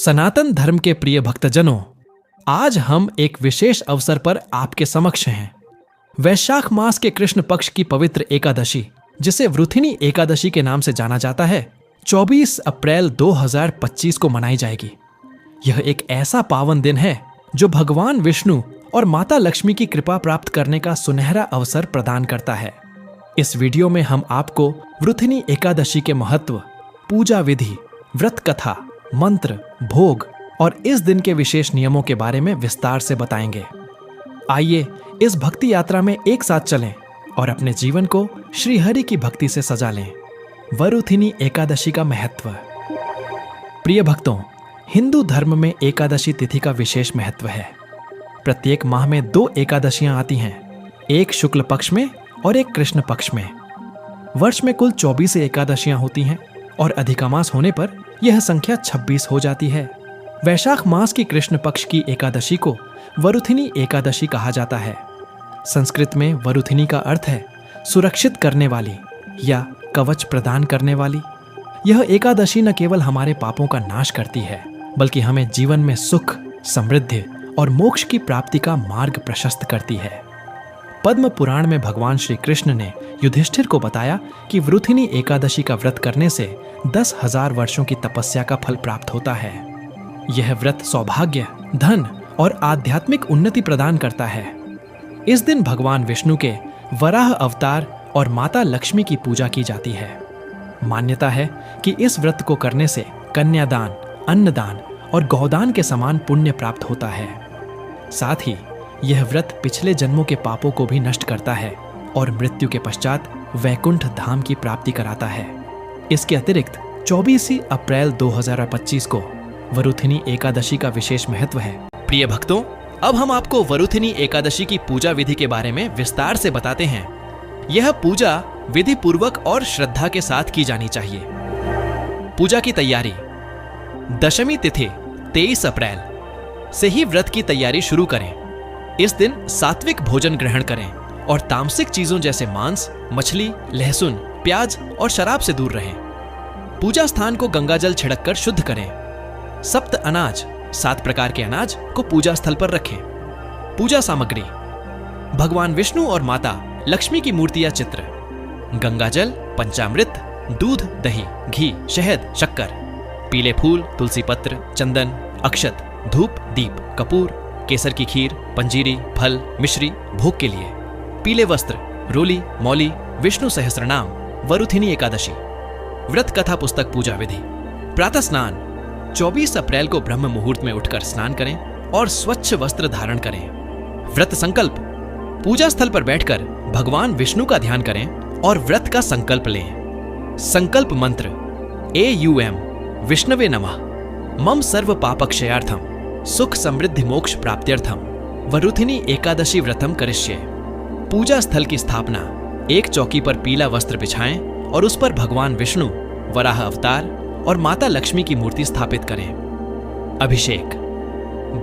सनातन धर्म के प्रिय भक्तजनों, आज हम एक विशेष अवसर पर आपके समक्ष हैं। वैशाख मास के कृष्ण पक्ष की पवित्र एकादशी, जिसे वृथिनी एकादशी के नाम से जाना जाता है, 24 अप्रैल 2025 को मनाई जाएगी। यह एक ऐसा पावन दिन है जो भगवान विष्णु और माता लक्ष्मी की कृपा प्राप्त करने का सुनहरा अवसर प्रदान करता है। इस वीडियो में हम आपको वृथिनी एकादशी के महत्व, पूजा विधि, व्रत कथा, मंत्र, भोग और इस दिन के विशेष नियमों के बारे में विस्तार से बताएंगे। आइए इस भक्ति यात्रा में एक साथ चलें और अपने जीवन को श्रीहरि की भक्ति से सजा लें। वरुथिनी एकादशी का महत्व। प्रिय भक्तों, हिंदू धर्म में एकादशी तिथि का विशेष महत्व है। प्रत्येक माह में 2 एकादशियां आती हैं, एक शुक्ल पक्ष में और एक कृष्ण पक्ष में। वर्ष में कुल 24 एकादशियां होती हैं और अधिकामास होने पर यह संख्या 26 हो जाती है। वैशाख मास की कृष्ण पक्ष की एकादशी को वरुथिनी एकादशी कहा जाता है। संस्कृत में वरुथिनी का अर्थ है सुरक्षित करने वाली या कवच प्रदान करने वाली। यह एकादशी न केवल हमारे पापों का नाश करती है, बल्कि हमें जीवन में सुख, समृद्धि और मोक्ष की प्राप्ति का मार्ग प्रशस्त करती है। पद्म पुराण में भगवान श्री कृष्ण ने युधिष्ठिर को बताया कि वृथिनी एकादशी का व्रत करने से 10,000 वर्षों की तपस्या का फल प्राप्त होता है। यह व्रत सौभाग्य, धन और आध्यात्मिक उन्नति प्रदान करता है। इस दिन भगवान विष्णु के वराह अवतार और माता लक्ष्मी की पूजा की जाती है। मान्यता है कि इस व्रत को करने से कन्यादान, अन्नदान और गौदान के समान पुण्य प्राप्त होता है। साथ ही यह व्रत पिछले जन्मों के पापों को भी नष्ट करता है और मृत्यु के पश्चात वैकुंठ धाम की प्राप्ति कराता है। इसके अतिरिक्त 24 अप्रैल 2025 को वरुथिनी एकादशी का विशेष महत्व है। प्रिय भक्तों, अब हम आपको वरुथिनी एकादशी की पूजा विधि के बारे में विस्तार से बताते हैं। यह पूजा विधि पूर्वक और श्रद्धा के साथ की जानी चाहिए। पूजा की तैयारी। दशमी तिथि 23 अप्रैल से ही व्रत की तैयारी शुरू करें। इस दिन सात्विक भोजन ग्रहण करें और तामसिक चीजों जैसे मांस, मछली, लहसुन, प्याज और शराब से दूर रहें। पूजा स्थान को गंगाजल छिड़ककर शुद्ध करें। सप्त अनाज, 7 प्रकार के अनाज को पूजा स्थल पर रखें। पूजा सामग्री। भगवान विष्णु और माता लक्ष्मी की मूर्ति या चित्र, गंगाजल, पंचामृत, दूध, दही, घी, शहद, शक्कर, पीले फूल, तुलसी पत्र, चंदन, अक्षत, धूप, दीप, कपूर, केसर की खीर, पंजीरी, फल, मिश्री भोग के लिए, पीले वस्त्र, रोली, मौली, विष्णु सहस्रनाम। वरुथिनी एकादशी। व्रत कथा पुस्तक पूजा विधि। प्रातः स्नान। 24 अप्रैल को ब्रह्म मुहूर्त में उठकर स्नान करें और स्वच्छ वस्त्र धारण करें। व्रत संकल्प। पूजा स्थल पर बैठकर भगवान विष्णु का ध्यान करें और व्रत का संकल्प लें। संकल्प मंत्र। AUM विष्णवे नमः, मम सर्व पापक्षयार्थम, सुख समृद्धि मोक्ष प्राप्त्यर्थम, वरुथिनी एकादशी व्रतम करिष्ये। पूजा स्थल की स्थापना। एक चौकी पर पीला वस्त्र बिछाएं और उस पर भगवान विष्णु, वराह अवतार और माता लक्ष्मी की मूर्ति स्थापित करें। अभिषेक।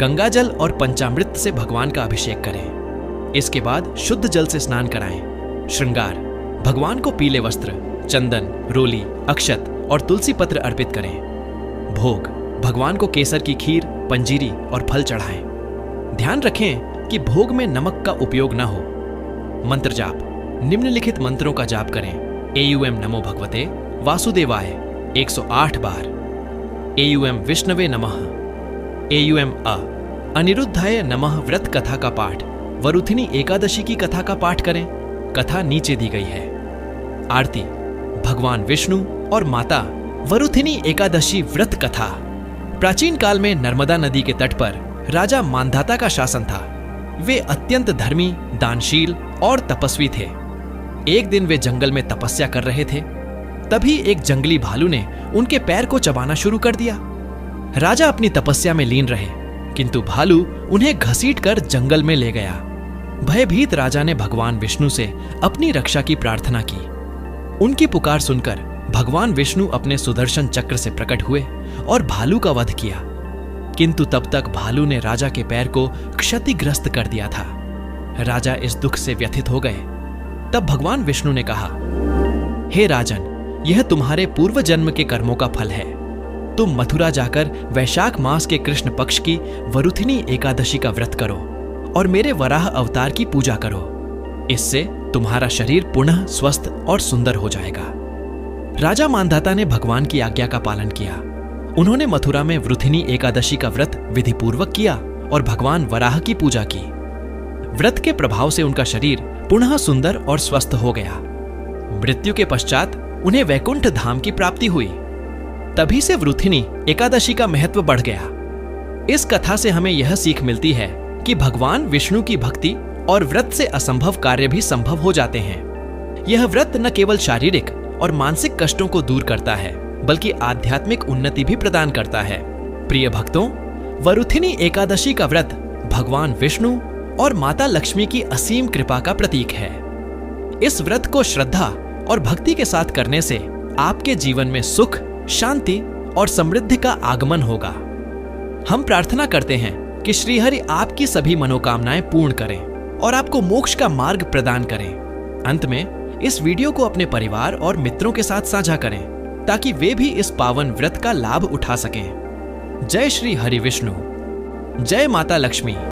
गंगाजल और पंचामृत से भगवान का अभिषेक करें। इसके बाद शुद्ध जल से स्नान कराएं। श्रृंगार। भगवान को पीले वस्त्र, चंदन, रोली, अक्षत और तुलसी पत्र अर्पित करें। भोग। भगवान को केसर की खीर, पंजीरी और फल चढ़ाएं। ध्यान रखें कि भोग में नमक का उपयोग न हो। मंत्र जाप। निम्नलिखित मंत्रों का जाप करें। AUM नमो भगवते वासुदेवाय 108 बार। AUM विष्णवे नमः। AUM अनिरुद्धाय नमः। व्रत कथा का पाठ। वरुथिनी एकादशी की कथा का पाठ करें। कथा नीचे दी गई है। आरती। भगवान विष्णु और माता वरुथिनी एकादशी व्रत कथा। प्राचीन काल में नर्मदा नदी के तट पर राजा मांधाता का शासन था। वे अत्यंत धर्मी, दानशील और तपस्वी थे। एक दिन वे जंगल में तपस्या कर रहे थे। तभी एक जंगली भालू ने उनके पैर को चबाना शुरू कर दिया। राजा अपनी तपस्या में लीन रहे, किंतु भालू उन्हें घसीटकर जंगल में ले गया। भयभीत राजा ने भगवान विष्णु से अपनी रक्षा की प्रार्थना की। उनकी पुकार सुनकर भगवान विष्णु अपने सुदर्शन चक्र से प्रकट हुए और भालू का वध किया, किंतु तब तक भालू ने राजा के पैर को क्षतिग्रस्त कर दिया था। राजा इस दुख से व्यथित हो गए। तब भगवान विष्णु ने कहा, हे राजन, यह तुम्हारे पूर्व जन्म के कर्मों का फल है। तुम मथुरा जाकर वैशाख मास के कृष्ण पक्ष की वरुथिनी एकादशी का व्रत करो और मेरे वराह अवतार की पूजा करो। इससे तुम्हारा शरीर पुनः स्वस्थ और सुंदर हो जाएगा। राजा मांधाता ने भगवान की आज्ञा का पालन किया। उन्होंने मथुरा में वृथिनी एकादशी का व्रत विधिपूर्वक किया और भगवान वराह की पूजा की। व्रत के प्रभाव से उनका शरीर पुनः सुंदर और स्वस्थ हो गया। मृत्यु के पश्चात उन्हें वैकुंठ धाम की प्राप्ति हुई। तभी से वृथिनी एकादशी का महत्व बढ़ गया। इस कथा से हमें यह सीख मिलती है कि भगवान विष्णु की भक्ति और व्रत से असंभव कार्य भी संभव हो जाते हैं। यह व्रत न केवल शारीरिक और मानसिक कष्टों को दूर करता है, बल्कि आध्यात्मिक उन्नति भी प्रदान करता है। प्रिय भक्तों, वरुथिनी एकादशी का व्रत भगवान विष्णु और माता लक्ष्मी की असीम कृपा का प्रतीक है। इस व्रत को श्रद्धा और भक्ति के साथ करने से आपके जीवन में सुख, शांति और समृद्धि का आगमन होगा। हम प्रार्थना करते हैं कि श्रीहरि आपकी सभी मनोकामनाएं पूर्ण करें और आपको मोक्ष का मार्ग प्रदान करें। अंत में इस वीडियो को अपने परिवार और मित्रों के साथ साझा करें ताकि वे भी इस पावन व्रत का लाभ उठा सकें। जय श्री हरि विष्णु, जय माता लक्ष्मी।